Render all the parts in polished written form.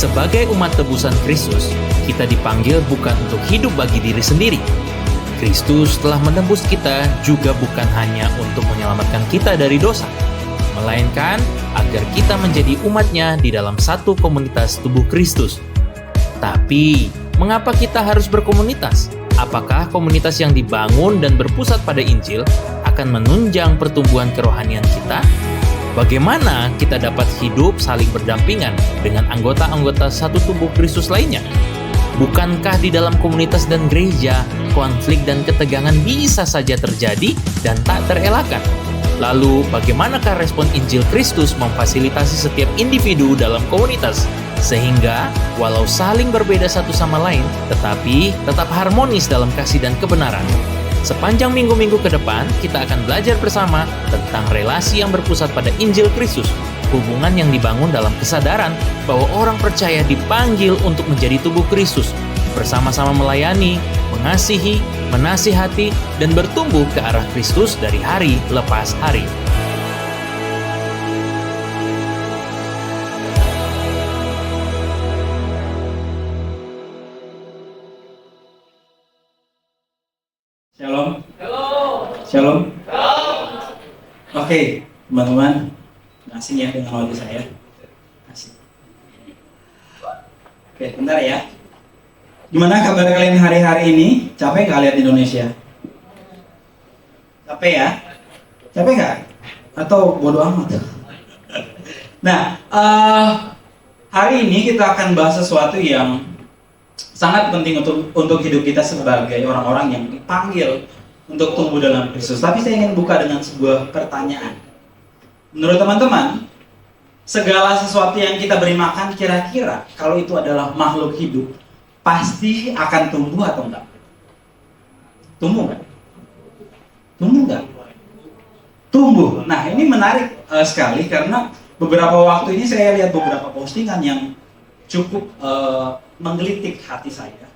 Sebagai umat tebusan Kristus, kita dipanggil bukan untuk hidup bagi diri sendiri. Kristus telah menebus kita juga bukan hanya untuk menyelamatkan kita dari dosa, melainkan agar kita menjadi umatnya di dalam satu komunitas tubuh Kristus. Tapi, mengapa kita harus berkomunitas? Apakah komunitas yang dibangun dan berpusat pada Injil akan menunjang pertumbuhan kerohanian kita? Bagaimana kita dapat hidup saling berdampingan dengan anggota-anggota satu tubuh Kristus lainnya? Bukankah di dalam komunitas dan gereja, konflik dan ketegangan bisa saja terjadi dan tak terelakkan? Lalu, bagaimanakah respon Injil Kristus memfasilitasi setiap individu dalam komunitas? Sehingga, walau saling berbeda satu sama lain, tetapi tetap harmonis dalam kasih dan kebenaran. Sepanjang minggu-minggu ke depan, kita akan belajar bersama tentang relasi yang berpusat pada Injil Kristus, hubungan yang dibangun dalam kesadaran bahwa orang percaya dipanggil untuk menjadi tubuh Kristus, bersama-sama melayani, mengasihi, menasihati, dan bertumbuh ke arah Kristus dari hari lepas hari. Shalom. Shalom. Oke, teman-teman, asing ya dengan audio saya. Asik. Oke, bentar ya. Gimana kabar kalian hari-hari ini? Capek nggak lihat Indonesia? Capek ya? Capek nggak? Atau bodo amat? Nah, hari ini kita akan bahas sesuatu yang sangat penting untuk hidup kita sebagai orang-orang yang dipanggil untuk tumbuh dalam Kristus. Tapi saya ingin buka dengan sebuah pertanyaan. Menurut teman-teman, segala sesuatu yang kita beri makan kira-kira kalau itu adalah makhluk hidup, pasti akan tumbuh atau enggak? Tumbuh enggak? Tumbuh enggak? Tumbuh. Nah, ini menarik sekali karena beberapa waktu ini saya lihat beberapa postingan yang cukup menggelitik hati saya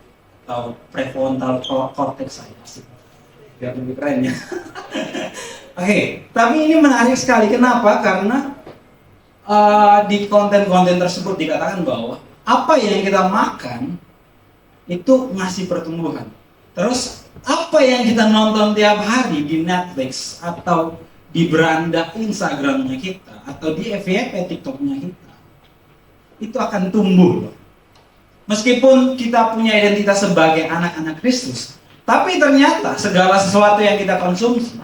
atau prefrontal cortex saya sih, biar lebih keren ya. Oke, tapi ini menarik sekali. Kenapa? Karena di konten-konten tersebut dikatakan bahwa apa yang kita makan itu ngasih pertumbuhan. Terus apa yang kita nonton tiap hari di Netflix atau di beranda Instagramnya kita atau di FYP TikToknya kita, itu akan tumbuh. Meskipun kita punya identitas sebagai anak-anak Kristus, tapi ternyata segala sesuatu yang kita konsumsi,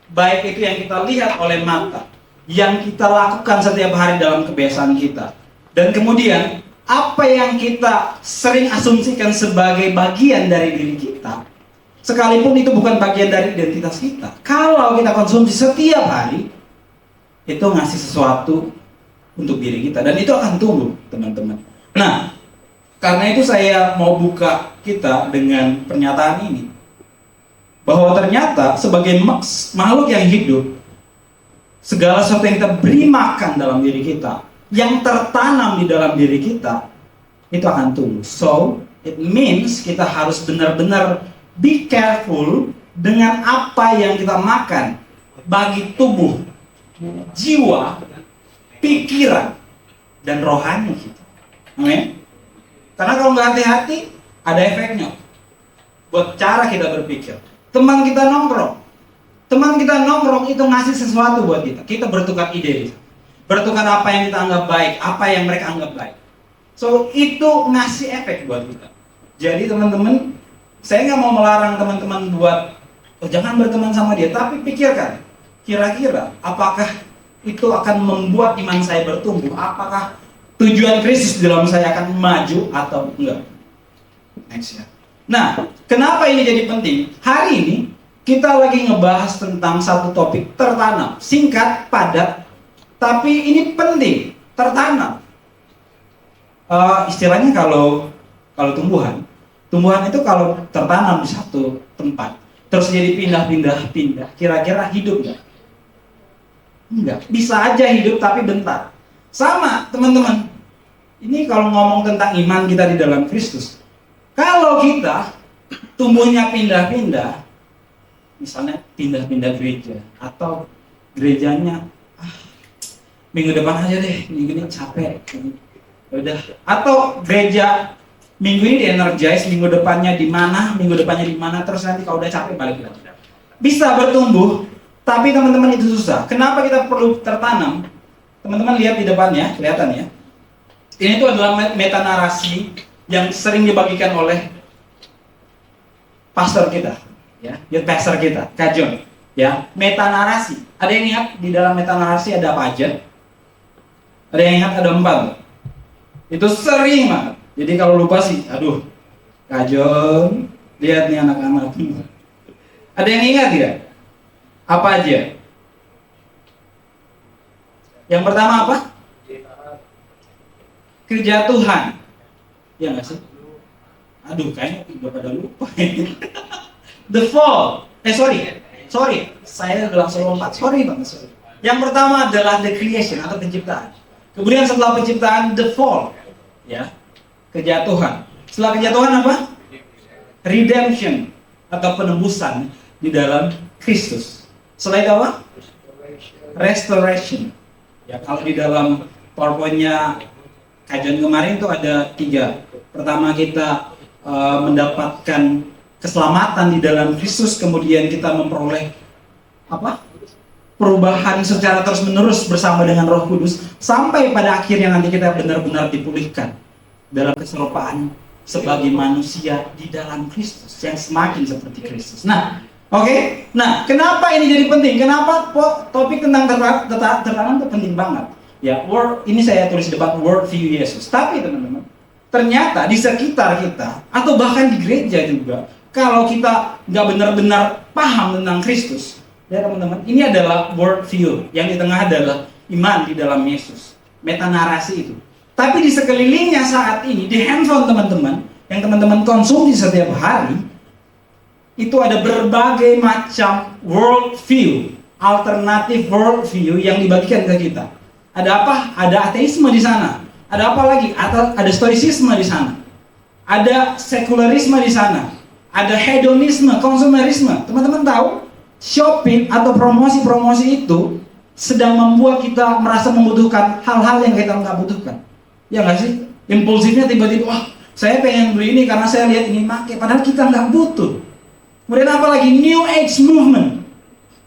baik itu yang kita lihat oleh mata, yang kita lakukan setiap hari dalam kebiasaan kita, dan kemudian apa yang kita sering asumsikan sebagai bagian dari diri kita, sekalipun itu bukan bagian dari identitas kita, kalau kita konsumsi setiap hari, itu ngasih sesuatu untuk diri kita, dan itu akan tumbuh, teman-teman. Nah, karena itu saya mau buka kita dengan pernyataan ini, bahwa ternyata sebagai makhluk yang hidup, segala sesuatu yang kita beri makan dalam diri kita, yang tertanam di dalam diri kita, itu akan tumbuh. So, it means kita harus benar-benar be careful dengan apa yang kita makan bagi tubuh, jiwa, pikiran, dan rohani kita. Amin. Karena kalau nggak hati-hati, ada efeknya buat cara kita berpikir. Teman kita nongkrong itu ngasih sesuatu buat kita. Kita bertukar ide, bertukar apa yang kita anggap baik, apa yang mereka anggap baik. So, itu ngasih efek buat kita. Jadi teman-teman, saya nggak mau melarang teman-teman buat jangan berteman sama dia, tapi pikirkan, kira-kira apakah itu akan membuat iman saya bertumbuh? Apakah tujuan Kristus dalam saya akan maju atau enggak? Next ya. Nah, kenapa ini jadi penting? Hari ini kita lagi ngebahas tentang satu topik tertanam, singkat, padat, tapi ini penting, tertanam. Istilahnya kalau tumbuhan itu kalau tertanam di satu tempat, terus jadi pindah, kira-kira hidup nggak? Enggak, bisa aja hidup tapi bentar. Sama teman-teman, ini kalau ngomong tentang iman kita di dalam Kristus, kalau kita tumbuhnya pindah-pindah, misalnya pindah-pindah gereja, atau gerejanya minggu depan aja deh, minggu ini capek, Udah. Atau gereja minggu ini di energize, minggu depannya di mana, terus nanti kalau udah capek balik lagi. Bisa bertumbuh, tapi teman-teman itu susah. Kenapa kita perlu tertanam? Teman-teman lihat di depannya, kelihatan ya. Ini tuh adalah meta narasi yang sering dibagikan oleh pastor kita, ya, youth pastor kita, Kak John, ya, meta narasi. Ada yang ingat di dalam meta narasi ada apa aja? Ada yang ingat ada 4. Itu sering banget. Jadi kalau lupa sih, aduh, Kak John, lihat nih anak-anak. Ada yang ingat tidak? Apa aja? Yang pertama apa? Kerja Tuhan. Ya nggak sih? Aduh, kayaknya udah pada lupa. The fall. Sorry. Saya udah langsung lompat. Sorry. Yang pertama adalah the creation atau penciptaan. Kemudian setelah penciptaan, the fall. Ya. Kejatuhan. Setelah kejatuhan apa? Redemption atau penebusan di dalam Kristus. Setelah itu apa? Restoration. Ya, kalau di dalam PowerPoint-nya kajian kemarin itu ada 3. Pertama kita mendapatkan keselamatan di dalam Kristus, kemudian kita memperoleh apa? Perubahan secara terus-menerus bersama dengan Roh Kudus sampai pada akhirnya nanti kita benar-benar dipulihkan dalam keserupaan sebagai manusia di dalam Kristus yang semakin seperti Kristus. Nah, oke. Nah, kenapa ini jadi penting? Kenapa topik tentang tertanam itu penting banget? Ya, ini saya tulis debat world view Yesus. Tapi teman-teman, ternyata di sekitar kita atau bahkan di gereja juga, kalau kita nggak benar-benar paham tentang Kristus, ya teman-teman, ini adalah world view yang di tengah adalah iman di dalam Yesus, meta narasi itu. Tapi di sekelilingnya saat ini, di handphone teman-teman, yang teman-teman konsumsi setiap hari, itu ada berbagai macam world view, alternatif world view yang dibagikan ke kita. Ada apa? Ada ateisme di sana. Ada apa lagi? Ada stoicisme di sana. Ada sekularisme di sana. Ada hedonisme, konsumerisme. Teman-teman tahu, shopping atau promosi-promosi itu sedang membuat kita merasa membutuhkan hal-hal yang kita nggak butuhkan. Ya nggak sih? Impulsifnya tiba-tiba, wah, saya pengen beli ini karena saya lihat ini make. Padahal kita nggak butuh. Kemudian apa lagi? New Age movement.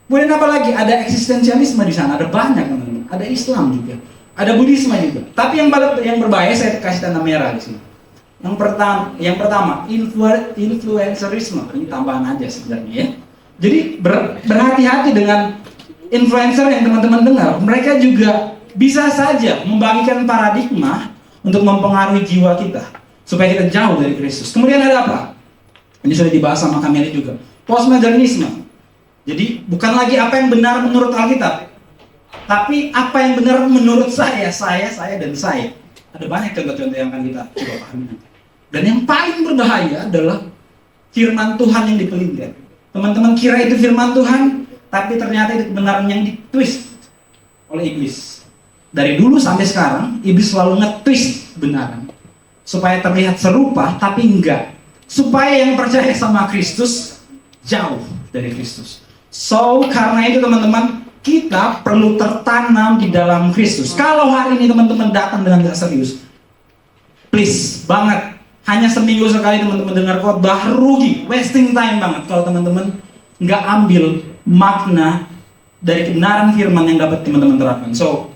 Kemudian apa lagi? Ada eksistensialisme di sana. Ada banyak teman-teman. Ada Islam juga. Ada Buddhisme juga. Tapi yang berbahaya saya kasih tanda merah di sini. Yang pertama, influencerisme. Ini tambahan aja sebenarnya ya. Jadi berhati-hati dengan influencer yang teman-teman dengar. Mereka juga bisa saja membagikan paradigma untuk mempengaruhi jiwa kita supaya kita jauh dari Kristus. Kemudian ada apa? Ini sudah dibahas sama Kameli juga. Postmodernisme. Jadi bukan lagi apa yang benar menurut Alkitab, tapi apa yang benar menurut saya, dan saya. Ada banyak contoh-contoh yang akan kita coba pahami. Dan yang paling berbahaya adalah firman Tuhan yang dipelintir. Teman-teman kira itu firman Tuhan, tapi ternyata itu kebenaran yang ditwist oleh iblis. Dari dulu sampai sekarang, iblis selalu nge-twist kebenaran supaya terlihat serupa, tapi enggak. Supaya yang percaya sama Kristus jauh dari Kristus. So, karena itu teman-teman, kita perlu tertanam di dalam Kristus. Kalau hari ini teman-teman datang dengan gak serius, please banget, hanya seminggu sekali teman-teman dengar khotbah, rugi, wasting time banget kalau teman-teman nggak ambil makna dari kebenaran firman yang dapat teman-teman terapkan. So,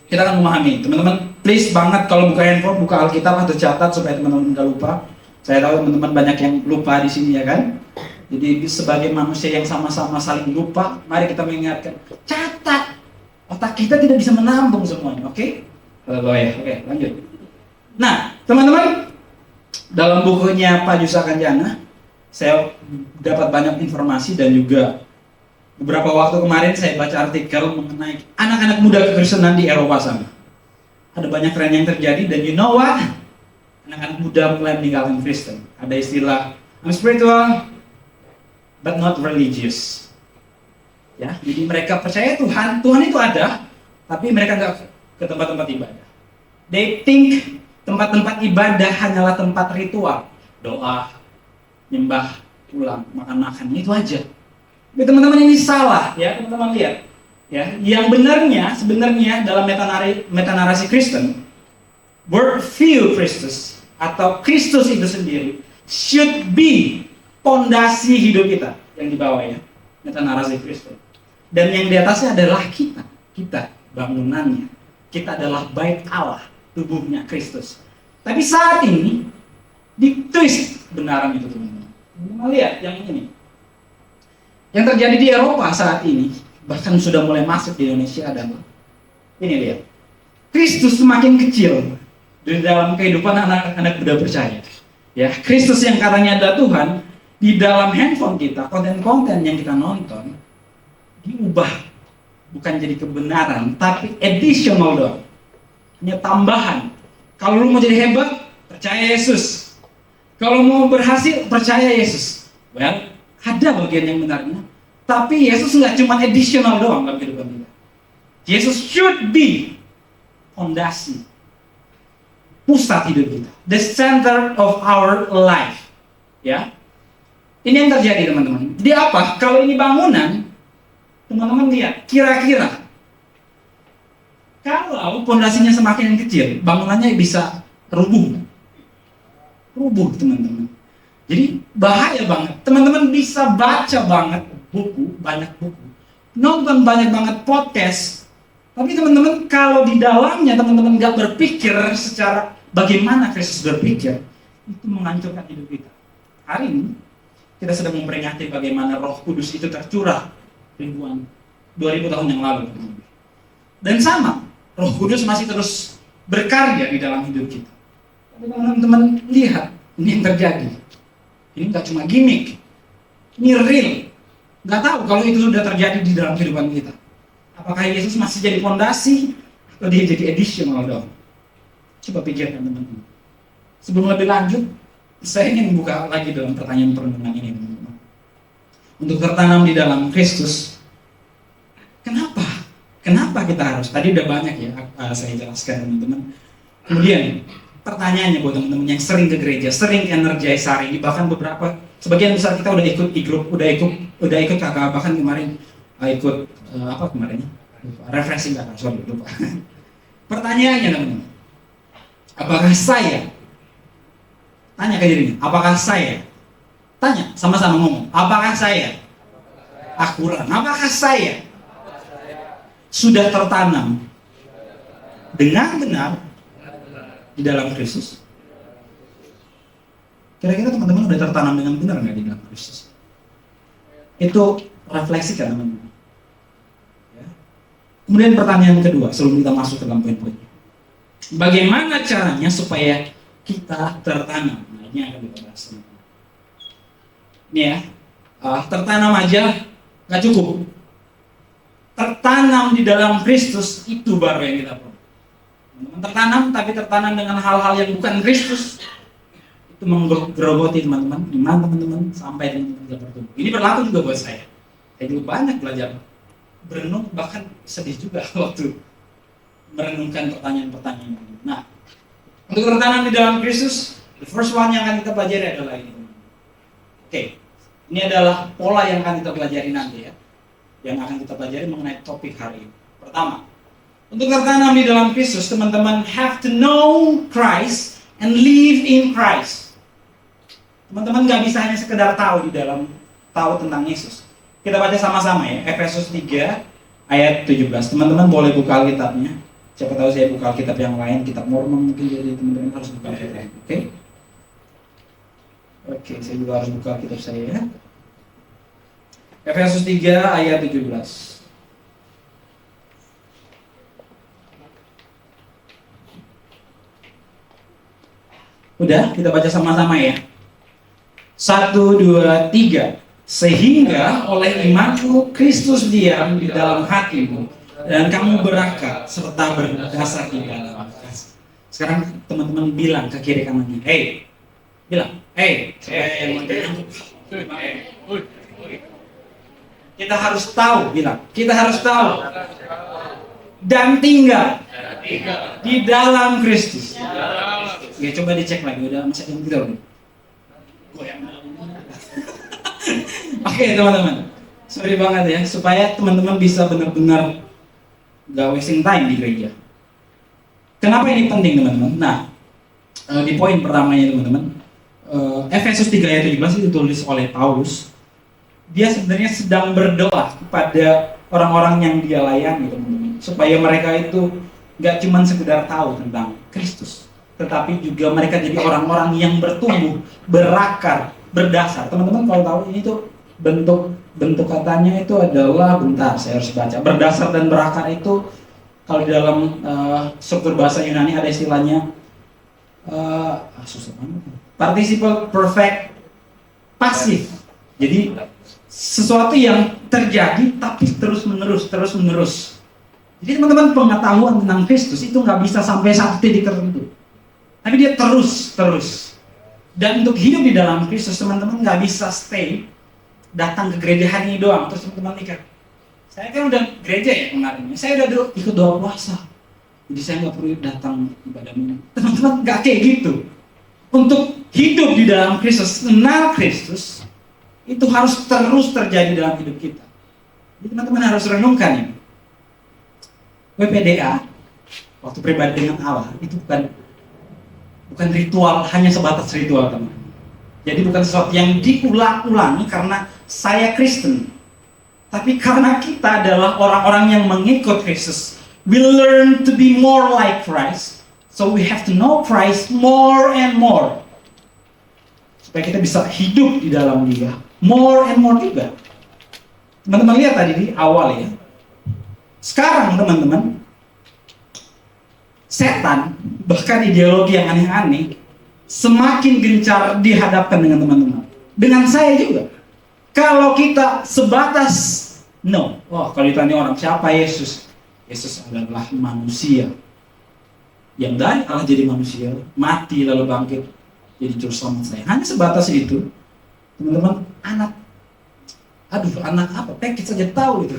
kita akan memahami, teman-teman, please banget kalau buka handphone, buka Alkitab atau catat supaya teman-teman nggak lupa. Saya tahu teman-teman banyak yang lupa di sini ya kan. Jadi sebagai manusia yang sama-sama saling lupa, mari kita mengingatkan, catat. Otak kita tidak bisa menampung semuanya, oke? Oke, lanjut. Nah, teman-teman, dalam bukunya Pak Yusa Kanjana, saya dapat banyak informasi dan juga beberapa waktu kemarin saya baca artikel mengenai anak-anak muda kekristenan di Eropa sana. Ada banyak tren yang terjadi dan you know what? Anak-anak muda mulai meninggalkan Kristen. Ada istilah, I'm spiritual, but not religious. Ya, jadi mereka percaya Tuhan itu ada, tapi mereka nggak ke tempat-tempat ibadah. They think tempat-tempat ibadah hanyalah tempat ritual, doa, nyembah, pulang, makan-makan, itu aja. Tapi teman-teman ini salah, ya teman-teman lihat. Ya, yang benarnya sebenarnya dalam meta narasi Kristen, worldview Kristus atau Kristus itu sendiri should be pondasi hidup kita yang di bawah ya, meta narasi Kristus. Dan yang di atasnya adalah kita bangunannya. Kita adalah bait Allah, tubuhnya Kristus. Tapi saat ini ditwist kebenaran itu teman-teman. Teman-teman lihat yang ini. Yang terjadi di Eropa saat ini, bahkan sudah mulai masuk di Indonesia adalah ini lihat. Kristus semakin kecil di dalam kehidupan anak-anak muda percaya. Ya, Kristus yang katanya adalah Tuhan di dalam handphone kita, konten-konten yang kita nonton diubah bukan jadi kebenaran, tapi additional doang. Hanya tambahan. Kalau lu mau jadi hebat, percaya Yesus. Kalau mau berhasil, percaya Yesus. Well, ada bagian yang benarnya. Tapi Yesus nggak cuma additional doang dalam kehidupan kita. Yesus should be fondasi, pusat hidup kita, the center of our life. Ya, ini yang terjadi teman-teman. Jadi apa? Kalau ini bangunan, teman-teman lihat, kira-kira kalau fondasinya semakin kecil, bangunannya bisa rubuh teman-teman. Jadi bahaya banget. Teman-teman bisa baca banget buku, banyak buku, nonton banyak banget podcast. Tapi teman-teman kalau di dalamnya teman-teman nggak berpikir secara bagaimana Kristus berpikir, itu menghancurkan hidup kita. Hari ini kita sedang memperingati bagaimana Roh Kudus itu tercurah 2000 tahun yang lalu. Dan sama, Roh Kudus masih terus berkarya di dalam hidup kita. Tapi teman-teman lihat, ini yang terjadi. Ini nggak cuma gimmick, ini real. Nggak tahu kalau itu sudah terjadi di dalam kehidupan kita. Apakah Yesus masih jadi fondasi atau dia jadi additional dong? Coba pikirkan teman-teman. Sebelum lebih lanjut, saya ingin buka lagi dalam pertanyaan perenungan ini teman-teman. Untuk tertanam di dalam Kristus, kenapa? Kenapa kita harus? Tadi udah banyak ya saya jelaskan teman-teman. Kemudian pertanyaannya buat teman-teman yang sering ke gereja, sering energize hari ini, bahkan beberapa sebagian besar kita udah ikut e-group, udah ikut kakak, bahkan kemarin ikut apa kemarin? Refreshing kakak, sorry lupa. Pertanyaannya teman-teman, apakah saya? Tanya ke dirinya, apakah saya? Tanya, sama-sama ngomong, apakah saya? Akurat, apakah saya sudah tertanam dengan benar di dalam Kristus? Kira-kira teman-teman udah tertanam dengan benar nggak di dalam Kristus? Itu refleksikan teman-teman. Ya. Kemudian pertanyaan kedua, sebelum kita masuk ke dalam poin-poinnya, bagaimana caranya supaya kita tertanam? Nah, ini akan kita bahas. Ini ya, tertanam aja nggak cukup. Tertanam di dalam Kristus itu baru yang kita perlu. Tertanam, tapi tertanam dengan hal-hal yang bukan Kristus, itu menggerogoti teman-teman, iman teman-teman sampai teman-teman bisa bertumbuh. Ini berlaku juga buat saya. Saya juga banyak belajar berenung, bahkan sedih juga waktu merenungkan pertanyaan-pertanyaan ini. Nah, untuk tertanam di dalam Kristus, the first one yang akan kita pelajari adalah ini. Oke, ini adalah pola yang akan kita pelajari nanti ya. Yang akan kita pelajari mengenai topik hari ini. Pertama, untuk tertanam di dalam Kristus, teman-teman have to know Christ and live in Christ. Teman-teman nggak bisa hanya sekedar tahu tentang Yesus. Kita baca sama-sama ya, Efesus 3 ayat 17. Teman-teman boleh buka Alkitabnya. Siapa tahu saya buka Alkitab yang lain, kitab Mormon mungkin, jadi teman-teman harus buka Alkitab. Oke, saya juga harus buka Alkitab saya ya. Efesus 3 ayat 17. Udah, kita baca sama-sama ya. 1, 2, 3. Sehingga oleh imanmu Kristus diam di dalam hatimu dan kamu berakar serta berdasar di dalam kasih. Sekarang teman-teman bilang ke kiri kanannya, hey, bilang, hey, kita harus tahu, bilang, kita harus tahu dan tinggal di dalam Kristus. Oke, coba dicek lagi, udah masih jam 3 belum? Oke teman-teman, sorry banget ya, supaya teman-teman bisa benar-benar gak wasting time di gereja. Kenapa ini penting teman-teman? Nah, di poin pertamanya teman-teman, Efesus 3 ayat 17 itu ditulis oleh Paulus. Dia sebenarnya sedang berdoa kepada orang-orang yang dia layani teman-teman, supaya mereka itu nggak cuma sekedar tahu tentang Kristus, tetapi juga mereka jadi orang-orang yang bertumbuh, berakar, berdasar. Teman-teman kalau tahu ini tuh bentuk katanya itu adalah, bentar saya harus baca, berdasar dan berakar itu kalau di dalam struktur bahasa Yunani ada istilahnya susah banget, participle perfect pasif. Jadi sesuatu yang terjadi tapi terus menerus. Jadi teman-teman, pengetahuan tentang Kristus itu nggak bisa sampai satu titik tertentu, tapi dia terus. Dan untuk hidup di dalam Kristus, teman-teman nggak bisa stay datang ke gereja hari ini doang terus teman-teman mikir, saya kan udah gereja ya kemarin, saya udah ikut doa puasa, jadi saya nggak perlu datang ibadah minggu. Teman-teman, nggak kayak gitu. Untuk hidup di dalam Kristus, kenal Kristus, itu harus terus terjadi dalam hidup kita. Jadi teman-teman harus renungkan ini. WPDA, waktu pribadi dengan Allah, itu bukan ritual, hanya sebatas ritual teman. Jadi bukan sesuatu yang diulang-ulangi karena saya Kristen, tapi karena kita adalah orang-orang yang mengikut Kristus. We learn to be more like Christ, so we have to know Christ more and more, supaya kita bisa hidup di dalam Dia more and more juga. Teman-teman lihat tadi di awal ya. Sekarang teman-teman, setan, bahkan ideologi yang aneh-aneh, semakin gencar dihadapkan dengan teman-teman. Dengan saya juga. Kalau kita sebatas, kalau ditanya orang, siapa Yesus? Yesus adalah manusia yang dari Allah jadi manusia, mati lalu bangkit jadi juru selamat saya. Hanya sebatas itu, teman-teman, anak apa? Paket saja tahu itu.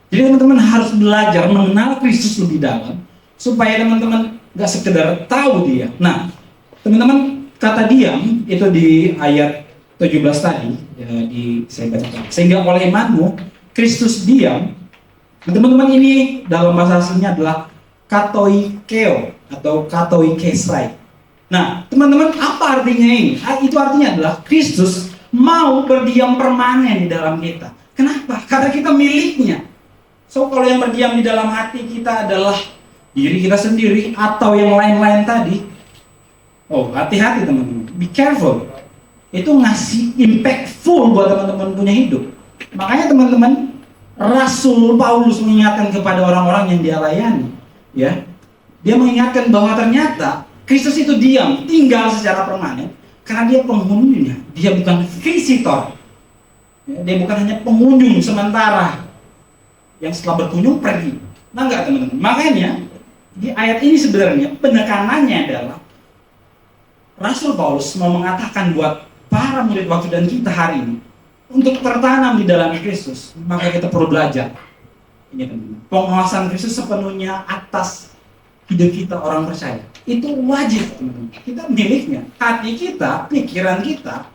Jadi teman-teman harus belajar mengenal Kristus lebih dalam, supaya teman-teman gak sekedar tahu Dia. Nah, teman-teman, kata diam itu di ayat 17 tadi, ya, saya bacakan. Sehingga oleh imanmu Kristus diam. Teman-teman, ini dalam bahasa aslinya adalah katoikeo atau katoikesai. Nah, teman-teman, apa artinya ini? Itu artinya adalah Kristus mau berdiam permanen di dalam kita. Kenapa? Karena kita miliknya. So, kalau yang berdiam di dalam hati kita adalah diri kita sendiri atau yang lain-lain tadi, hati-hati teman-teman, be careful. Itu ngasih impactful buat teman-teman punya hidup. Makanya teman-teman, Rasul Paulus mengingatkan kepada orang-orang yang dia layani, ya, dia mengingatkan bahwa ternyata Kristus itu diam, tinggal secara permanen, karena dia penghuninya, dia bukan visitor, ya, dia bukan hanya pengunjung sementara yang setelah berkunjung pergi. Nah, enggak teman-teman. Makanya di ayat ini sebenarnya penekanannya adalah Rasul Paulus mau mengatakan buat para murid waktu dan kita hari ini, untuk tertanam di dalam Kristus, maka kita perlu belajar. Ini teman-teman, penguasaan Kristus sepenuhnya atas hidup kita orang percaya. Itu wajib teman-teman. Kita miliknya. Hati kita, pikiran kita,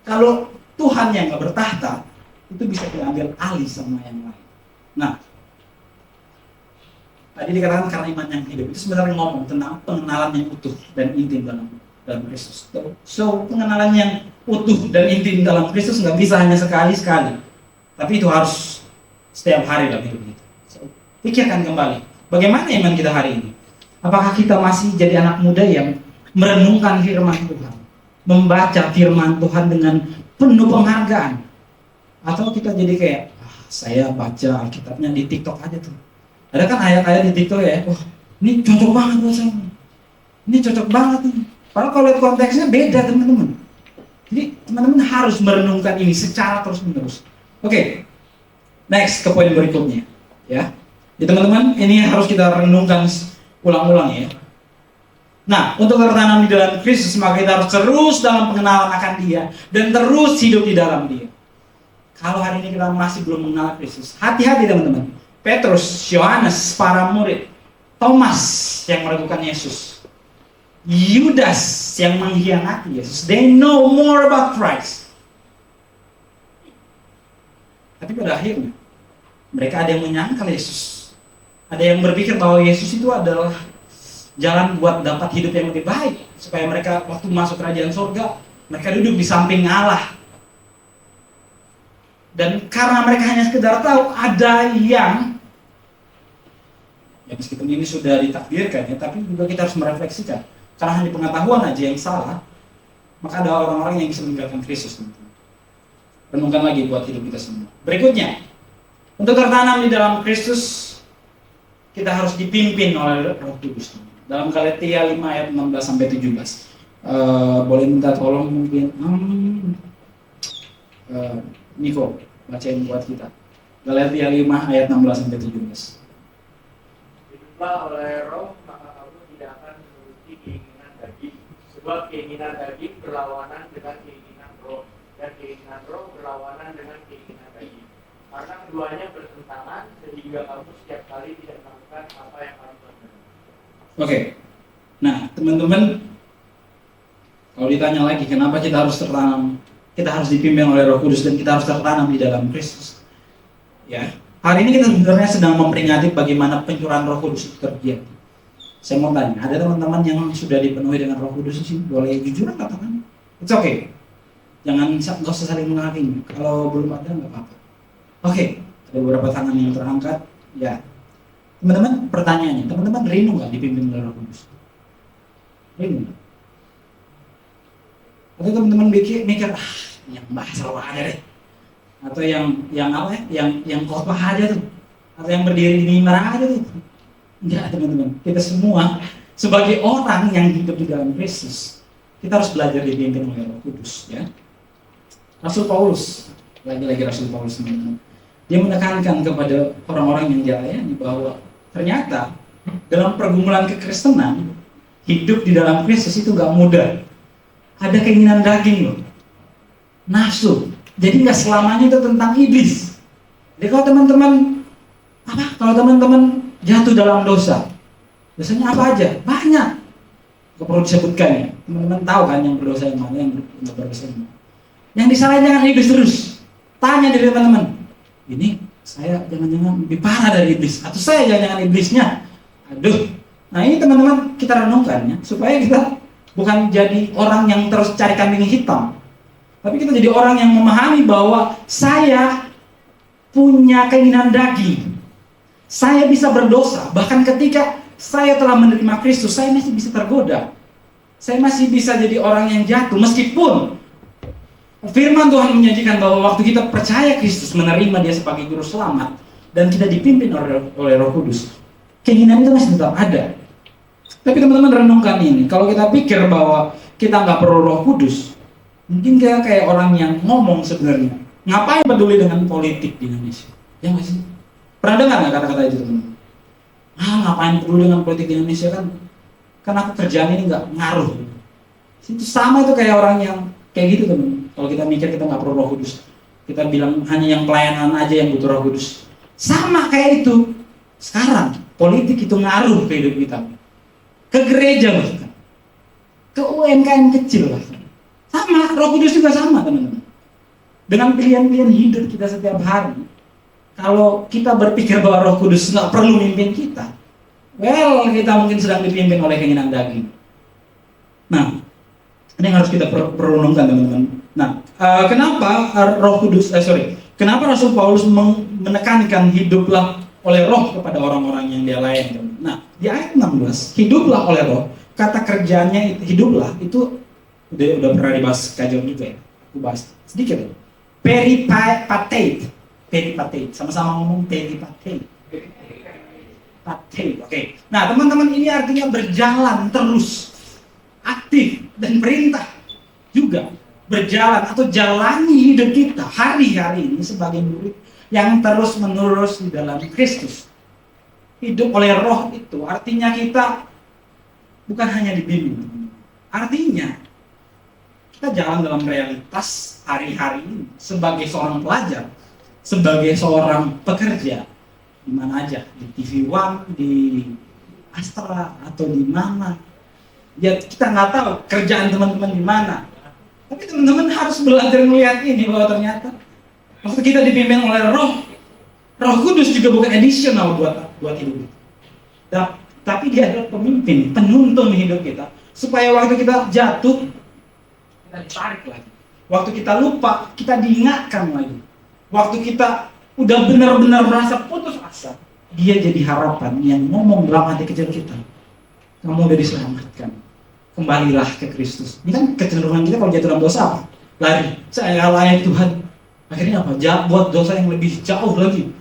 kalau Tuhan yang nggak bertahta, itu bisa diambil alih sama yang lain. Nah, tadi dikatakan karena iman yang hidup, itu sebenarnya ngomong tentang pengenalan yang utuh dan intim dalam Kristus. So, pengenalan yang utuh dan intim dalam Kristus nggak bisa hanya sekali-sekali, tapi itu harus setiap hari dalam hidup kita. So, pikirkan kembali, bagaimana iman kita hari ini? Apakah kita masih jadi anak muda yang merenungkan firman Tuhan, membaca firman Tuhan dengan penuh penghargaan? Atau kita jadi kayak, saya baca Alkitabnya di TikTok aja tuh. Ada kan ayat-ayat di TikTok ya, ini cocok banget buat saya. Ini cocok banget nih. Padahal kalau lihat konteksnya beda teman-teman. Jadi teman-teman harus merenungkan ini secara terus-menerus. Oke, next ke poin berikutnya, ya. Jadi teman-teman, ini harus kita renungkan ulang-ulang ya. Nah, untuk tertanam di dalam Kristus, maka kita harus terus dalam pengenalan akan Dia dan terus hidup di dalam Dia. Kalau hari ini kita masih belum mengenal Kristus, hati-hati teman-teman. Petrus, Yohanes, para murid, Thomas yang meragukan Yesus, Yudas yang mengkhianati Yesus, they know more about Christ. Tapi pada akhirnya, mereka ada yang menyangkal Yesus. Ada yang berpikir bahwa Yesus itu adalah jalan buat dapat hidup yang lebih baik, supaya mereka waktu masuk kerajaan surga, mereka duduk di samping Allah. Dan karena mereka hanya sekedar tahu ada yang ya meskipun ini sudah ditakdirkan ya, tapi juga kita harus merefleksikan. Karena hanya pengetahuan aja yang salah, maka ada orang-orang yang bisa meninggalkan Kristus. Renungkan lagi buat hidup kita semua. Berikutnya, untuk tertanam di dalam Kristus, kita harus dipimpin oleh Roh Kudus. Dalam Galatia 5 ayat 16-17. Boleh minta tolong mungkin Niko bacain buat kita. Galatia 5 ayat 16-17. Hiduplah oleh Roh, maka kamu tidak akan menuruti keinginan daging. Sebab keinginan daging berlawanan dengan keinginan Roh, dan keinginan Roh berlawanan dengan keinginan daging. Karena keduanya bertentangan, sehingga kamu setiap kali tidak melakukan apa yang kamu benar. Oke. Nah, teman-teman, kalau ditanya lagi kenapa kita harus tertanam, kita harus dipimpin oleh Roh Kudus dan kita harus tertanam di dalam Kristus. Ya, hari ini kita sebenarnya sedang memperingati bagaimana pencurahan Roh Kudus itu terjadi. Saya mau tanya, ada teman-teman yang sudah dipenuhi dengan Roh Kudus sih? Boleh jujur katakan? It's okay. Nggak usah saling menghakimi. Kalau belum ada nggak apa-apa. Oke, ada beberapa tangan yang terangkat. Ya, teman-teman, pertanyaannya, teman-teman rindu nggak dipimpin oleh Roh Kudus? Rindu? Atau teman-teman mikir, yang bahasa roh ada deh, atau yang apa ya, yang khotbah aja tuh, atau yang berdiri di mimbar aja tuh? Enggak, teman-teman. Kita semua sebagai orang yang hidup di dalam Kristus, kita harus belajar dipimpin oleh Roh Kudus. Ya, Rasul Paulus, lagi-lagi Rasul Paulus, teman-teman, dia menekankan kepada orang-orang yang dilayani bahwa ternyata dalam pergumulan kekristenan, hidup di dalam Kristus itu gak mudah. Ada keinginan daging loh, nafsu. Jadi nggak selamanya itu tentang iblis. Jadi kalau teman-teman jatuh dalam dosa, dosanya apa aja? Banyak. Gak perlu disebutkan ya. Teman-teman tahu kan yang berdosa yang mana, yang tidak berdosa yang mana. Yang disalahin jangan iblis terus. Tanya diri teman-teman, ini saya jangan-jangan lebih parah dari iblis, atau saya jangan-jangan iblisnya. Aduh. Nah ini teman-teman kita renungkan ya, supaya kita bukan jadi orang yang terus cari kambing hitam, tapi kita jadi orang yang memahami bahwa saya punya keinginan daging. Saya bisa berdosa, bahkan ketika saya telah menerima Kristus, saya masih bisa tergoda. Saya masih bisa jadi orang yang jatuh, meskipun firman Tuhan menjanjikan bahwa waktu kita percaya Kristus, menerima Dia sebagai Juru Selamat, dan kita dipimpin oleh Roh Kudus, keinginan itu masih tetap ada. Tapi teman-teman renungkan ini, kalau kita pikir bahwa kita nggak perlu Roh Kudus, mungkin kayak orang yang ngomong sebenarnya, ngapain peduli dengan politik di Indonesia? Ya nggak sih? Pernah dengar nggak kata-kata itu, teman-teman? Ngapain peduli dengan politik di Indonesia, kan aku kerjaan ini nggak ngaruh. Itu sama itu kayak orang yang kayak gitu, teman-teman. Kalau kita mikir kita nggak perlu Roh Kudus, kita bilang hanya yang pelayanan aja yang butuh Roh Kudus. Sama kayak itu. Sekarang politik itu ngaruh ke hidup kita. Ke gereja bahkan, ke UMKM kecil bahkan. Sama, Roh Kudus juga sama, teman-teman. Dengan pilihan-pilihan hidup kita setiap hari, kalau kita berpikir bahwa Roh Kudus nggak perlu mimpin kita, kita mungkin sedang dipimpin oleh keinginan daging. Nah, ini yang harus kita perunungkan, teman-teman. Nah, kenapa kenapa Rasul Paulus menekankan hiduplah oleh Roh kepada orang-orang yang dia layani? Nah, di ayat 16, hiduplah oleh Roh, kata kerjanya hiduplah itu udah pernah dibahas kajian juga ya. Aku bahas sedikit ya. Peripateit, sama-sama ngomong peripateit. Oke. Nah, teman-teman, ini artinya berjalan terus, aktif dan perintah juga berjalan atau jalani hidup kita hari-hari ini sebagai murid yang terus-menerus di dalam Kristus. Hidup oleh Roh itu artinya kita bukan hanya dibimbing, artinya kita jalan dalam realitas hari-hari ini sebagai seorang pelajar, sebagai seorang pekerja, di mana aja, di TV One, di Astra, atau di mana. Ya kita nggak tahu kerjaan teman-teman di mana, tapi teman-teman harus belajar melihat ini bahwa ternyata waktu kita dipimpin oleh Roh Kudus juga bukan additional buat hidup kita. Tapi dia adalah pemimpin, penuntun hidup kita. Supaya waktu kita jatuh, kita ditarik lagi. Waktu kita lupa, kita diingatkan lagi. Waktu kita udah benar-benar merasa putus asa, dia jadi harapan yang ngomong dalam hati kecil kita. Kamu udah diselamatkan. Kembalilah ke Kristus. Ini kan kecenderungan kita kalau jatuh dalam dosa apa? Lari. Saya layak Tuhan. Akhirnya apa? Buat dosa yang lebih jauh lagi.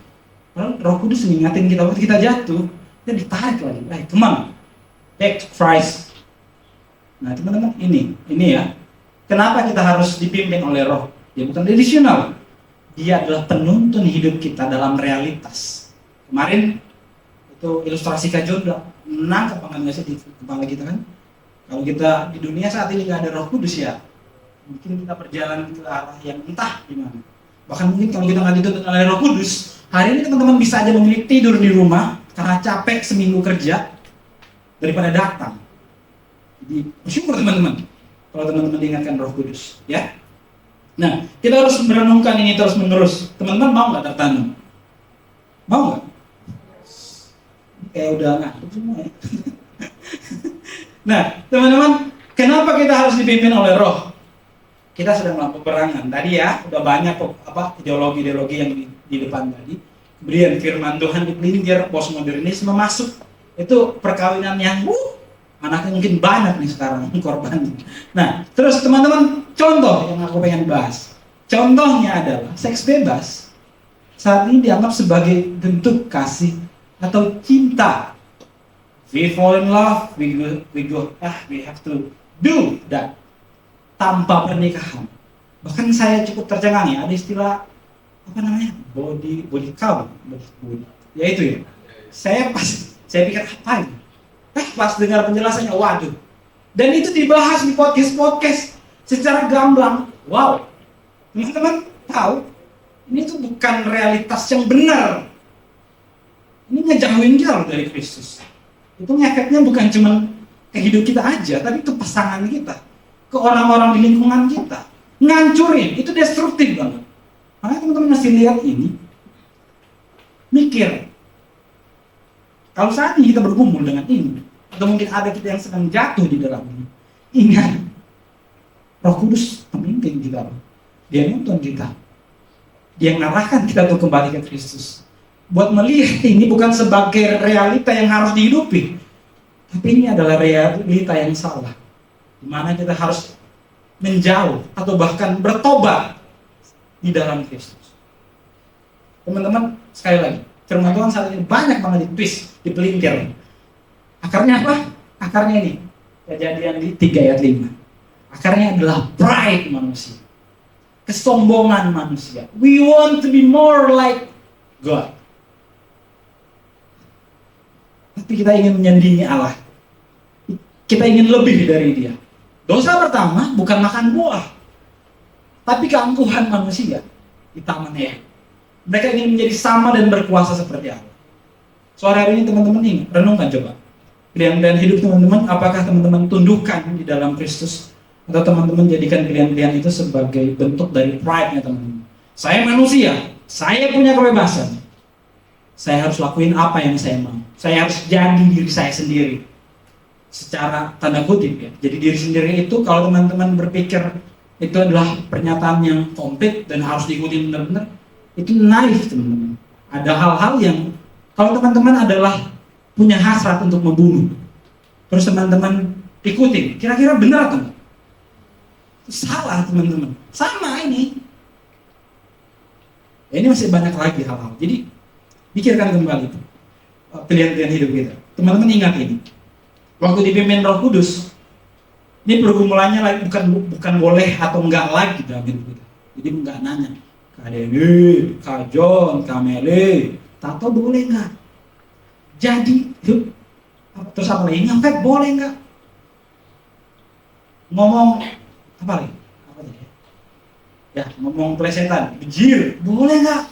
Roh Kudus mengingatin kita waktu kita jatuh, dia ditarik lagi. Come on, back to Christ. Nah teman-teman, ini ya. Kenapa kita harus dipimpin oleh Roh? Dia bukan tradisional. Dia adalah penuntun hidup kita dalam realitas. Kemarin itu ilustrasi Kak John udah menangkap nggak sih di kepala kita kan? Kalau kita di dunia saat ini nggak ada Roh Kudus ya, mungkin kita berjalan ke arah yang entah gimana. Bahkan mungkin kalau kita nggak dituntun oleh Roh Kudus, hari ini teman-teman bisa aja memilih tidur di rumah karena capek seminggu kerja daripada datang. Jadi bersyukur teman-teman kalau teman-teman diingatkan Roh Kudus, ya. Nah, kita harus merenungkan ini terus menerus. Teman-teman mau nggak tertanam? Mau nggak? Kayak udah ngantuk semua ya. Nah, teman-teman, kenapa kita harus dipimpin oleh Roh? Kita sedang melakukan peperangan. Tadi ya, udah banyak ideologi-ideologi yang di depan tadi. Kemudian firman Tuhan dipelintir, postmodernisme masuk. Itu perkawinan yang anaknya mungkin banyak nih sekarang korban. Nah, terus teman-teman, contoh yang aku pengen bahas. Contohnya adalah seks bebas. Saat ini dianggap sebagai bentuk kasih atau cinta. We fall in love, we have to do that tanpa pernikahan. Bahkan saya cukup tercengang ya, ada istilah apa namanya? Body count. Ya itu ya. Saya pikir apa ini? Pas dengar penjelasannya, waduh. Dan itu dibahas di podcast secara gamblang. Wow. Teman-teman tahu, ini tuh bukan realitas yang benar. Ini ngejauhin kita loh dari Kristus. Itu ngefeknya bukan cuma ke hidup kita aja, tapi ke pasangan kita, ke orang-orang di lingkungan kita. Ngancurin, itu destruktif banget. Makanya teman-teman mesti lihat ini, mikir. Kalau saat ini kita bergumul dengan ini, atau mungkin ada kita yang sedang jatuh di dalam ini, ingat, Roh Kudus pemimpin kita. Dia nuntun kita. Dia mengarahkan kita untuk kembali ke Kristus. Buat melihat ini bukan sebagai realita yang harus dihidupi, tapi ini adalah realita yang salah, di mana kita harus menjauh atau bahkan bertobat di dalam Kristus. Teman-teman, sekali lagi, firman Tuhan saat ini banyak banget ditwist, dipelintir. Akarnya apa? Akarnya ini, Kejadian di 3 ayat 5. Akarnya adalah pride manusia, kesombongan manusia. We want to be more like God. Tapi kita ingin menyandingi Allah. Kita ingin lebih dari Dia. Dosa pertama bukan makan buah, tapi keangkuhan manusia di Taman Eden. Mereka ingin menjadi sama dan berkuasa seperti Allah. Sore hari ini teman-teman ingat, renungkan coba. Pilihan-pilihan hidup teman-teman, apakah teman-teman tundukkan di dalam Kristus? Atau teman-teman jadikan pilihan-pilihan itu sebagai bentuk dari pride-nya teman-teman. Saya manusia, saya punya kebebasan. Saya harus lakuin apa yang saya mau. Saya harus jadi diri saya sendiri. Secara tanda kutip ya. Jadi diri sendiri itu kalau teman-teman berpikir itu adalah pernyataan yang komplit dan harus diikuti benar-benar, itu naif teman-teman. Ada hal-hal yang kalau teman-teman adalah punya hasrat untuk membunuh, terus teman-teman ikutin, kira-kira benar atau enggak? Salah teman-teman. Sama ini. Ini masih banyak lagi hal-hal. Jadi pikirkan kembali pilihan-pilihan hidup kita. Teman-teman ingat ini. Waktu dipimpin Roh Kudus, ini pergumulannya bukan boleh atau enggak lagi dalam hidup kita. Jadi enggak nanya, Kak Dewi, Kak John, Kak Meli, Tato boleh enggak? Jadi, terus apa lagi? Nyampe boleh enggak? Ngomong apa lagi? Ya, ngomong plesetan, bejir, boleh enggak?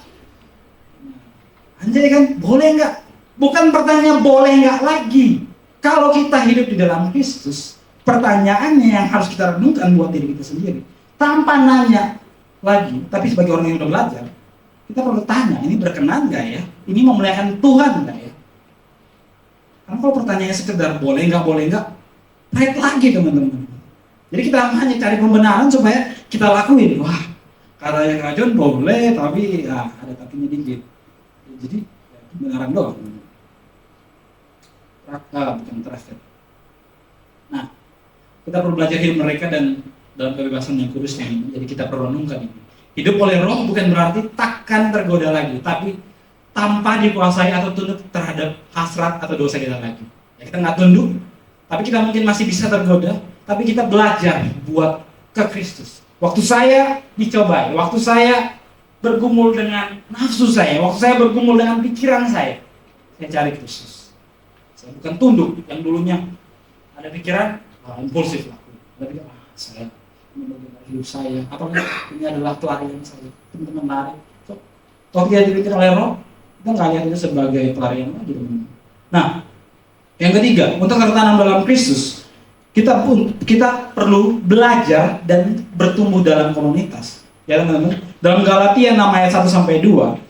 Anjay kan, boleh enggak? Bukan pertanyaan boleh enggak lagi. Kalau kita hidup di dalam Kristus, pertanyaannya yang harus kita renungkan buat diri kita sendiri. Tanpa nanya lagi, tapi sebagai orang yang udah belajar, kita perlu tanya, ini berkenan enggak ya? Ini memuliakan Tuhan enggak ya? Karena kalau pertanyaannya sekedar boleh nggak, naik lagi teman-teman. Jadi kita hanya cari pembenaran supaya kita lakuin. Wah, katanya Kak John boleh, tapi ada tapinya dikit. Jadi kebenaran doang. Bukan trusted. Nah, kita perlu belajar hidup mereka dan dalam kebebasan yang kudus ini. Jadi kita perlu renungkan ini. Hidup oleh roh bukan berarti takkan tergoda lagi, tapi tanpa dikuasai atau tunduk terhadap hasrat atau dosa kita lagi. Ya, kita nggak tunduk, tapi kita mungkin masih bisa tergoda, tapi kita belajar buat ke Kristus. Waktu saya dicobai, waktu saya bergumul dengan nafsu saya, waktu saya bergumul dengan pikiran saya cari Kristus. Saya bukan tunduk, yang dulunya ada pikiran impulsif lah. Ada pikiran, saya hidup saya, apalagi ini adalah pelarian saya, teman-teman lari. Kalau dia dibikin oleh roh, kita nggak lihat itu sebagai pelarian lagi. Nah, yang ketiga, untuk tertanam dalam Kristus, kita perlu belajar dan bertumbuh dalam komunitas. Ya teman-teman, dalam Galatia 6 ayat 1-2,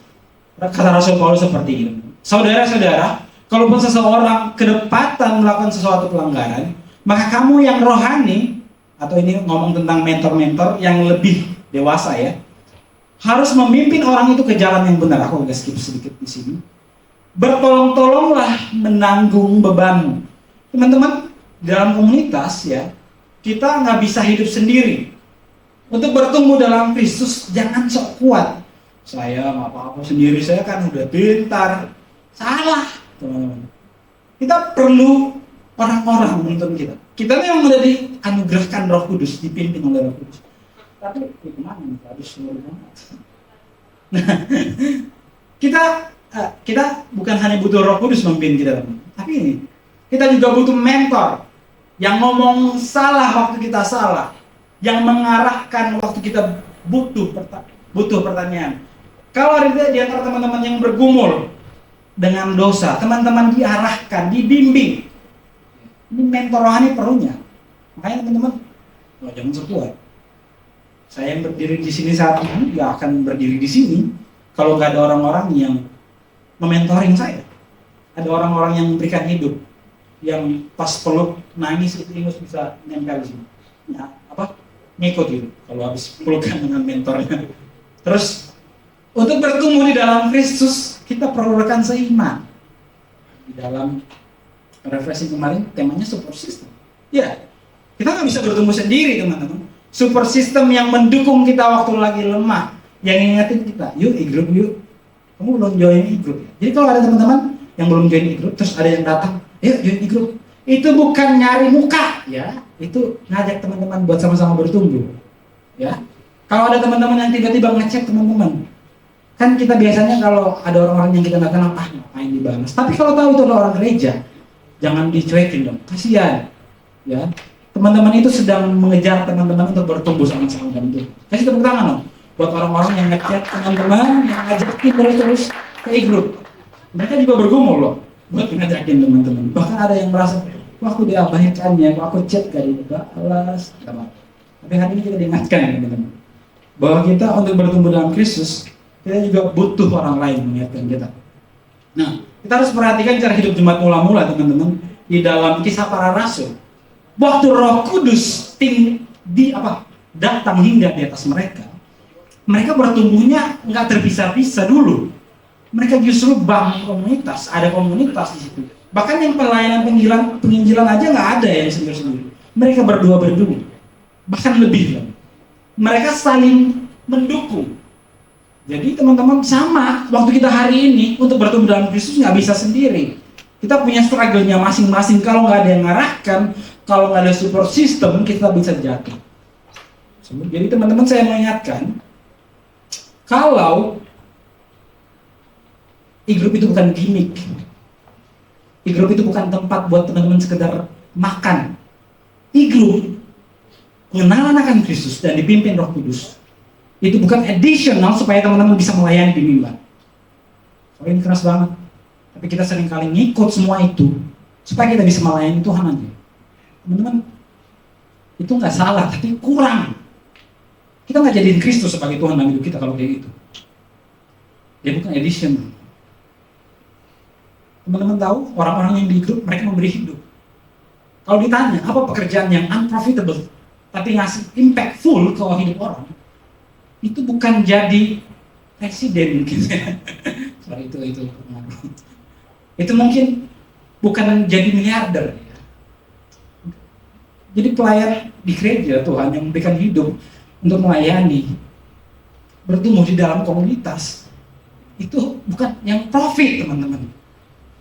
kata Rasul Paulus seperti ini. Saudara-saudara, kalaupun seseorang kedapatan melakukan sesuatu pelanggaran, maka kamu yang rohani, atau ini ngomong tentang mentor-mentor yang lebih dewasa ya, harus memimpin orang itu ke jalan yang benar. Aku agak skip sedikit di sini. Bertolong-tolonglah menanggung bebanmu. Teman-teman, dalam komunitas ya, kita nggak bisa hidup sendiri. Untuk bertumbuh dalam Kristus, jangan sok kuat. Saya nggak apa-apa sendiri, saya kan udah pintar. Salah, teman-teman. Kita perlu orang-orang menuntun kita. Kita memang udah dianugerahkan Roh Kudus, dipimpin oleh Roh Kudus. Tapi kemana nih? Harus seluruh banget. Nah, kita bukan hanya butuh Roh Kudus memimpin kita, tapi ini kita juga butuh mentor yang ngomong salah waktu kita salah, yang mengarahkan waktu kita butuh pertanyaan. Kalau ada di antara teman-teman yang bergumul dengan dosa, teman-teman diarahkan, dibimbing. Ini mentor rohani perlunya. Makanya teman-teman, jangan sekuat. Saya yang berdiri di sini saat ini, gak akan berdiri di sini kalau nggak ada orang-orang yang mementoring saya. Ada orang-orang yang memberikan hidup, yang pas peluk nangis itu ingus bisa nempel di sini. Ya, ngikut gitu. Kalau habis pelukan dengan mentornya. Terus untuk bertumbuh di dalam Kristus, kita perlu rekan seiman. Di dalam refreshing kemarin temanya support system. Ya, kita nggak bisa bertumbuh sendiri teman-teman. Support system yang mendukung kita waktu lagi lemah, yang ngingetin kita, yuk e-group yuk. Kamu belum join e-group ya? Jadi kalau ada teman-teman yang belum join e-group, terus ada yang datang, yuk join e-group. Itu bukan nyari muka, ya. Itu ngajak teman-teman buat sama-sama bertumbuh, ya. Kalau ada teman-teman yang tiba-tiba ngecek teman-teman, kan kita biasanya kalau ada orang-orang yang kita nggak kenal, ngapain dibalas. Tapi kalau tahu itu adalah orang gereja, jangan dicuekin dong, kasihan, ya. Teman-teman itu sedang mengejar teman-teman untuk bertumbuh sama-sama dan itu. Kasih tepuk tangan dong buat orang-orang yang ngechat teman-teman, yang ngajakin terus ke e-group. Mereka juga bergumul loh buat ngajakin teman-teman. Bahkan ada yang merasa, waktu diabaikannya, aku chat gak dibalas. Tapi hari ini kita diingatkan ya teman-teman, bahwa kita untuk bertumbuh dalam Kristus, kita juga butuh orang lain mengingatkan kita. Nah, kita harus perhatikan cara hidup jemaat mula-mula teman-teman di dalam Kisah Para Rasul. Waktu Roh Kudus datang hingga di atas mereka bertumbuhnya nggak terpisah-pisah dulu. Mereka justru bangun komunitas, ada komunitas di situ. Bahkan yang pelayanan penginjilan aja nggak ada yang sendiri-sendiri. Mereka berdua, bahkan lebih lagi. Mereka saling mendukung. Jadi teman-teman sama, waktu kita hari ini untuk bertumbuh dalam Kristus nggak bisa sendiri. Kita punya struggle-nya masing-masing. Kalau nggak ada yang ngarahkan, kalau nggak ada support system, kita bisa jatuh. Jadi teman-teman saya mengingatkan, kalau e-group itu bukan gimmick, e-group itu bukan tempat buat teman-teman sekedar makan. E-group pengenalan akan Kristus dan dipimpin Roh Kudus. Itu bukan additional supaya teman-teman bisa melayani di mimbar. Soalnya ini keras banget. Tapi kita seringkali ngikut semua itu supaya kita bisa melayani Tuhan aja. Teman-teman, itu nggak salah, tapi kurang. Kita nggak jadiin Kristus sebagai Tuhan dalam hidup kita kalau kayak gitu. Dia bukan addition. Teman-teman tahu, orang-orang yang di grup, mereka memberi hidup. Kalau ditanya, apa pekerjaan yang unprofitable, tapi ngasih impactful ke hidup orang, itu bukan jadi presiden mungkin. Sorry, itu. Itu mungkin bukan jadi miliarder. Jadi pelayan di gereja Tuhan yang memberikan hidup untuk melayani, bertumbuh di dalam komunitas, itu bukan yang profit, teman-teman.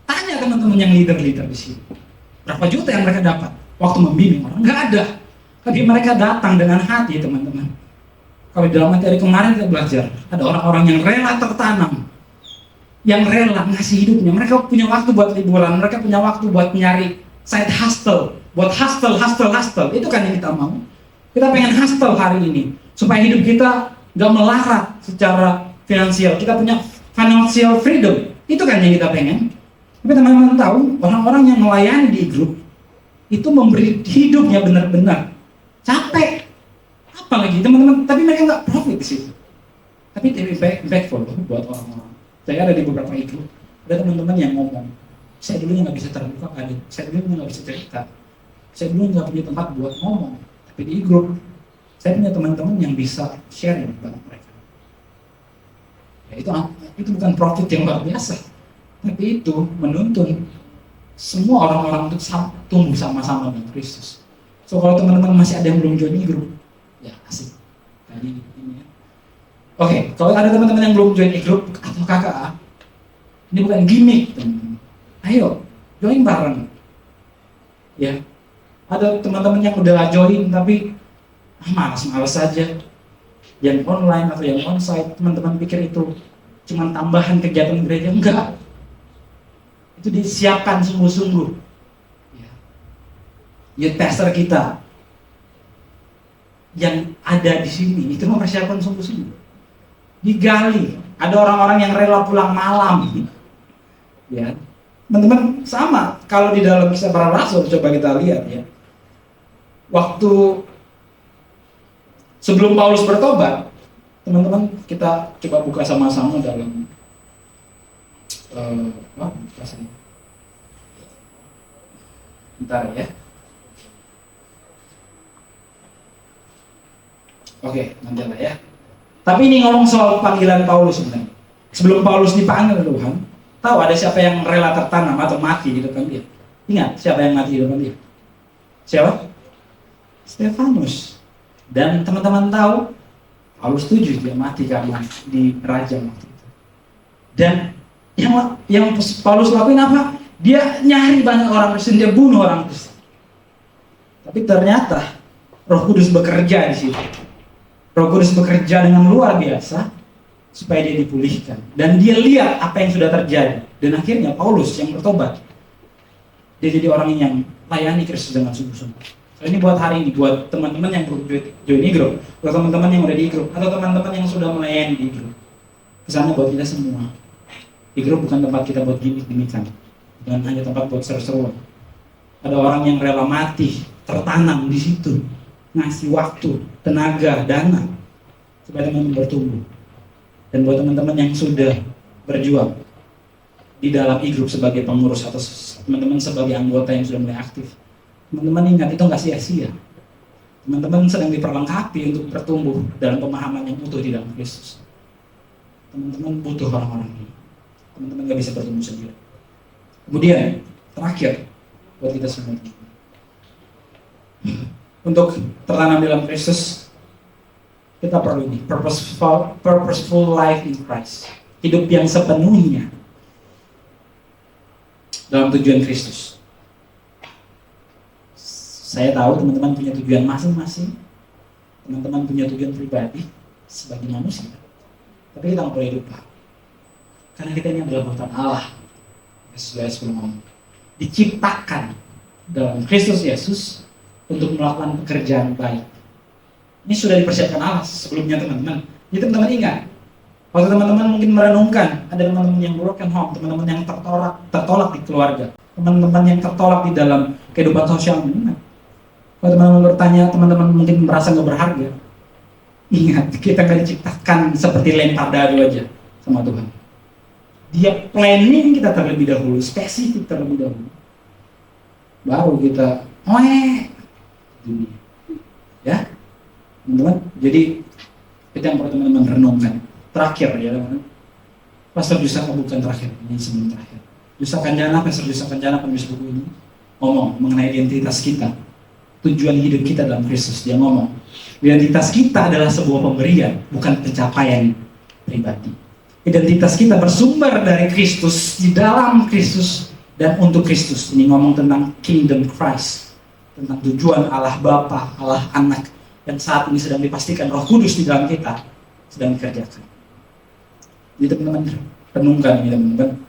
Tanya teman-teman yang leader-leader di sini, berapa juta yang mereka dapat waktu membimbing orang? Nggak ada. Tapi mereka datang dengan hati, teman-teman. Kalau di dalam materi kemarin kita belajar, ada orang-orang yang rela tertanam, yang rela ngasih hidupnya. Mereka punya waktu buat liburan, mereka punya waktu buat nyari side hustle, buat hustle. Itu kan yang kita mau. Kita pengen hustle hari ini, supaya hidup kita nggak melarat secara finansial. Kita punya financial freedom. Itu kan yang kita pengen. Tapi teman-teman tahu, orang-orang yang melayani di grup itu memberi hidupnya benar-benar capek. Apalagi teman-teman, tapi mereka nggak profit di situ. Tapi backful buat orang-orang. Saya ada di beberapa grup, ada teman-teman yang ngomong, saya dulu nggak bisa terbuka kali, saya dulu nggak bisa cerita, saya dulu nggak punya tempat buat ngomong. Tapi di grup, saya punya teman-teman yang bisa sharing bareng mereka. Ya, itu bukan profit yang luar biasa, tapi itu menuntun semua orang-orang untuk tumbuh sama-sama dengan Kristus. So kalau teman-teman masih ada yang belum join grup, ya asik. Tadi ini ya. Oke, kalau ada teman-teman yang belum join grup atau KKA, ini bukan gimmick, teman-teman. Ayo join bareng. Ya, ada teman-teman yang udah join tapi malas-malas saja. Yang online atau yang onsite, teman-teman pikir itu cuma tambahan kegiatan gereja? Enggak. Itu disiapkan sungguh-sungguh. Ya. Youth pastor kita yang ada di sini itu mempersiapkan sungguh-sungguh. Digali. Ada orang-orang yang rela pulang malam. Ya. Teman-teman sama kalau di dalam Kisah Para Rasul, coba kita lihat ya. Waktu sebelum Paulus bertobat, teman-teman kita coba buka sama-sama dalam bentar ya. Oke, nanti lah ya. Tapi ini ngomong soal panggilan Paulus sebenarnya. Sebelum Paulus dipanggil Tuhan, tahu ada siapa yang rela tertanam atau mati di depan dia? Ingat siapa yang mati di depan dia? Siapa? Stefanus. Dan teman-teman tahu, Paulus setuju dia mati karena dirajam waktu itu. Dan yang Paulus lakuin apa? Dia nyari banyak orang Kristen, dia bunuh orang Kristen. Tapi ternyata Roh Kudus bekerja di situ. Roh Kudus bekerja dengan luar biasa supaya dia dipulihkan. Dan dia lihat apa yang sudah terjadi. Dan akhirnya Paulus yang bertobat, dia jadi orang yang layani Kristus dengan sungguh-sungguh. So, ini buat hari ini, buat teman-teman yang belum join di grup, buat teman-teman yang udah di grup, atau teman-teman yang sudah melayani di grup. Kesannya buat kita semua. Di grup bukan tempat kita buat gimmick-gimmickan, bukan hanya tempat buat seru-seruan. Ada orang yang rela mati, tertanam di situ, ngasih waktu, tenaga, dana, supaya teman-teman bertumbuh. Dan buat teman-teman yang sudah berjuang di dalam e-group sebagai pengurus atau teman-teman sebagai anggota yang sudah mulai aktif, teman-teman ingat itu nggak sia-sia. Teman-teman sedang diperlengkapi untuk bertumbuh dalam pemahaman yang utuh di dalam Kristus. Teman-teman butuh orang-orang ini. Teman-teman nggak bisa bertumbuh sendiri. Kemudian terakhir buat kita semua, untuk tertanam dalam Kristus, kita perlu ini purposeful life in Christ, hidup yang sepenuhnya dalam tujuan Kristus. Saya tahu teman-teman punya tujuan masing-masing, teman-teman punya tujuan pribadi sebagai manusia, tapi kita nggak boleh lupa, karena kita ini adalah buatan Allah. Yesus ngomong, diciptakan dalam Kristus Yesus untuk melakukan pekerjaan baik. Ini sudah dipersiapkan Allah sebelumnya, teman-teman. Jadi teman-teman ingat, waktu teman-teman mungkin merenungkan, ada teman-teman yang broken home, teman-teman yang tertolak di keluarga, teman-teman yang tertolak di dalam kehidupan sosial. Kalau teman-teman bertanya, teman-teman mungkin merasa nggak berharga. Ingat, kita nggak diciptakan seperti lempar dadu aja sama Tuhan. Dia planning kita terlebih dahulu, spesifik terlebih dahulu. Baru kita, dunia. Ya, teman-teman. Jadi itu yang perlu teman-teman renungkan. Terakhir ya, teman-teman. Pastor Yusaka bukan terakhir, ini sebelum terakhir. Pastor Yusaka Kanjana, penulis buku ini, ngomong mengenai identitas kita, tujuan hidup kita dalam Kristus. Dia ngomong, identitas kita adalah sebuah pemberian, bukan pencapaian pribadi. Identitas kita bersumber dari Kristus, di dalam Kristus, dan untuk Kristus. Ini ngomong tentang Kingdom Christ, tentang tujuan Allah Bapa, Allah Anak, yang saat ini sedang dipastikan Roh Kudus di dalam kita, sedang dikerjakan. Jadi teman-teman, renungkan ini teman-teman.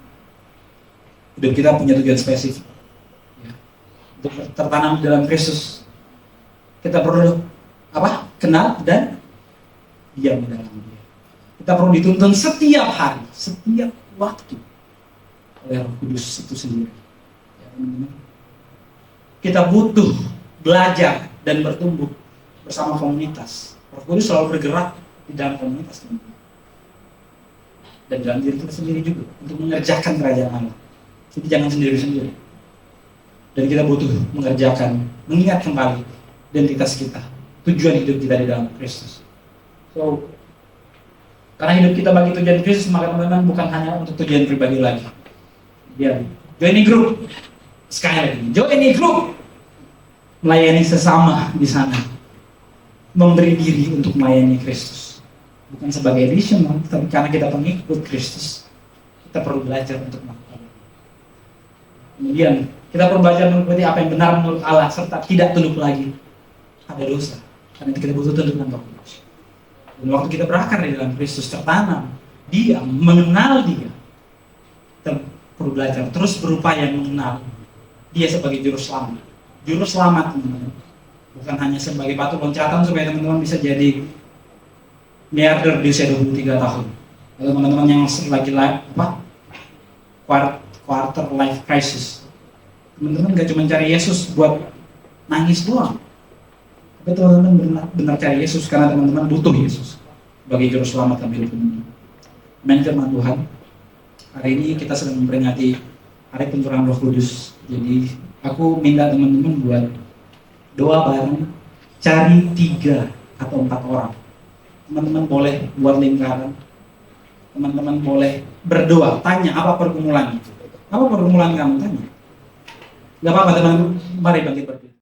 Hidup kita punya tujuan spesifik. Ya. Untuk tertanam di dalam Kristus, kita perlu kenal dan diam di dalam Dia. Kita perlu dituntun setiap hari, setiap waktu oleh Roh Kudus itu sendiri. Ya, teman-teman. Kita butuh belajar dan bertumbuh bersama komunitas. Roh Kudus selalu bergerak di dalam komunitas, teman-teman. Dan dalam diri kita sendiri juga untuk mengerjakan kerajaan Allah. Jadi jangan sendiri-sendiri. Dan kita butuh mengingat kembali identitas kita, tujuan hidup kita di dalam Kristus. So, karena hidup kita bagi tujuan Kristus, maka teman-teman bukan hanya untuk tujuan pribadi lagi. Ya, join group. Sekali lagi, join group. Melayani sesama di sana. Memberi diri untuk melayani Kristus. Bukan sebagai additional, tapi karena kita pengikut Kristus, kita perlu belajar untuk melakukannya. Kemudian, kita perlu belajar mengikuti apa yang benar menurut Allah, serta tidak tunduk lagi pada dosa. Karena kita butuh tuntunan Roh Kudus. Dan waktu kita berakar di dalam Kristus, tertanam, Dia, mengenal Dia, kita perlu belajar, terus berupaya mengenal Dia sebagai Juru Selamat. Juru Selamat, teman-teman. Bukan hanya sebagai batu loncatan supaya teman-teman bisa jadi miliarder di usia 23 tahun. Atau teman-teman yang lagi quarter life crisis. Teman-teman gak cuma cari Yesus buat nangis doang. Tapi teman-teman benar cari Yesus karena teman-teman butuh Yesus sebagai Juru Selamat dalam hidup teman-teman. Amin, firman Tuhan. Hari ini kita sedang memperingati Hari Pencurahan Roh Kudus. Jadi aku minta teman-teman buat doa bareng, cari 3 atau 4 orang. Teman-teman boleh buat lingkaran. Teman-teman boleh berdoa, tanya apa pergumulan itu. Apa pergumulan kamu, tanya. Gak apa-apa teman-teman, mari bangkit berdiri.